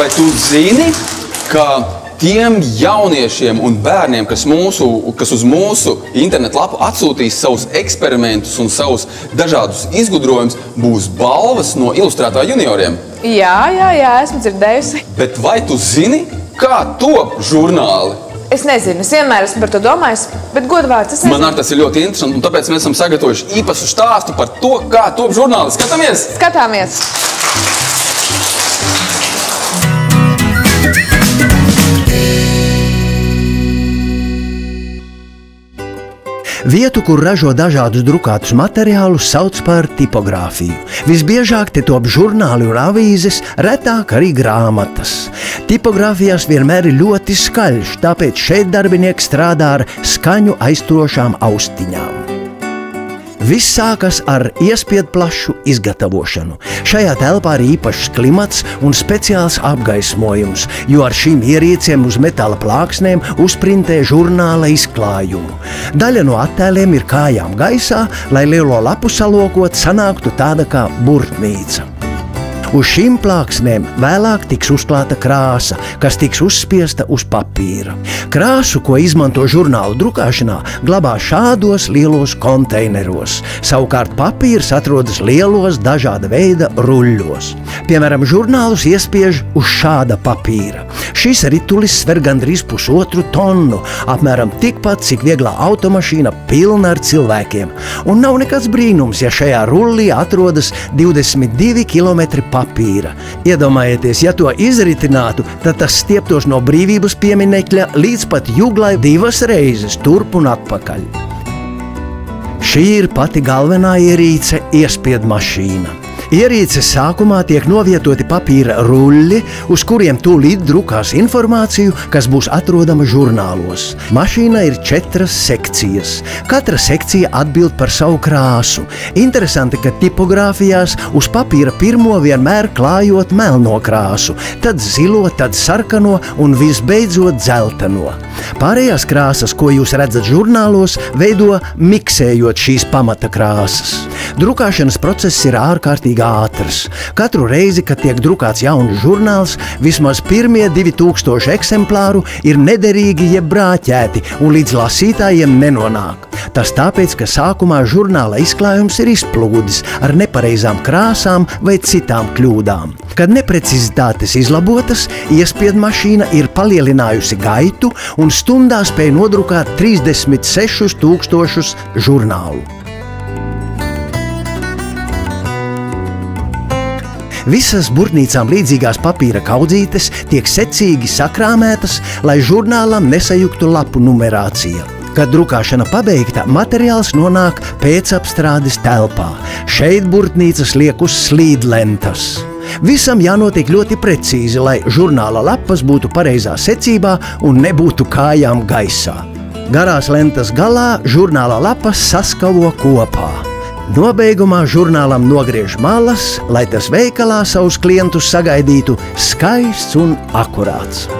vai tu zini, ka tiem jauniešiem un bērniem, kas uz mūsu internetu lapu atsūtīs savus eksperimentus un savus dažādus izgudrojumus, būs balvas no ilustrētā junioriem? Jā, esmu dzirdējusi. Bet vai tu zini, kā top žurnāli? Es nezinu, es vienmēr esmu par to domājis, bet godvārds es nezinu. Man ar tas ir ļoti interesanti, un tāpēc mēs esam sagatavojuši īpašu stāstu par to, kā top žurnāli. Skatāmies! Skatāmies! Vietu, kur ražo dažādus drukātus materiālus, sauc par tipogrāfiju. Visbiežāk te top žurnāli un avīzes, retāk arī grāmatas. Tipogrāfijās vienmēr ir ļoti skaļš, tāpēc šeit darbinieki strādā ar skaņu aizturošām austiņām. Viss sākas ar iespiedplašu izgatavošanu. Šajā telpā ir īpašs klimats un speciāls apgaismojums, jo ar šīm ierīcēm uz metāla plāksnēm uzprintē žurnāla izklājumu. Daļa no attēliem ir kājām gaisā, lai lielo lapu salokot sanāktu tāda kā burtnīca. Uz šīm plāksnēm vēlāk tiks uzklāta krāsa, kas tiks uzspiesta uz papīra. Krāsu, ko izmanto žurnālu drukāšanā, glabā šādos lielos konteineros. Savukārt papīrs atrodas lielos dažāda veida ruļļos. Piemēram, žurnālus iespiež uz šāda papīra. Šis ritulis sver gandrīz 1,5 tonu, apmēram tikpat, cik vieglā automašīna pilna ar cilvēkiem. Un nav nekāds brīnums, ja šajā rullī atrodas 22 km papīra. Iedomājieties, ja to izritinātu, tad tas stieptos no Brīvības pieminekļa līdz pat Juglai 2 reizes turp un atpakaļ. Šī ir pati galvenā ierīce – iespiedmašīna. Ierīces sākumā tiek novietoti papīra ruļļi, uz kuriem tūlīt drukās informāciju, kas būs atrodama žurnālos. Mašīnā ir 4 sekcijas. Katra sekcija atbild par savu krāsu. Interesanti, ka tipogrāfijās uz papīra pirmo vienmēr klājot melno krāsu, tad zilo, tad sarkano un visbeidzot dzelteno. Pārējās krāsas, ko jūs redzat žurnālos, veido miksējot šīs pamata krāsas. Drukāšanas process ir ārkārtīgi ātrs. Katru reizi, kad tiek drukāts jauns žurnāls, vismaz pirmie 2000 eksemplāru ir nederīgi jeb brāķēti un līdz lasītājiem nenonāk. Tas tāpēc, ka sākumā žurnāla izklājums ir izplūdis ar nepareizām krāsām vai citām kļūdām. Kad neprecizitātes izlabotas, iespiedmašīna ir palielinājusi gaitu un stundā spēj nodrukāt 36 000 žurnālu. Visas burtnīcām līdzīgās papīra kaudzītes tiek secīgi sakrāmētas, lai žurnālam nesajuktu lapu numerācija. Kad drukāšana pabeigta, materiāls nonāk pēcapstrādes telpā. Šeit burtnīcas liek uz slīdlentas. Visam jānotiek ļoti precīzi, lai žurnāla lapas būtu pareizā secībā un nebūtu kājām gaisā. Garās lentas galā žurnāla lapas saskavo kopā. Nobeigumā žurnālam nogriež malas, lai tas veikalā savus klientus sagaidītu skaists un akurāts.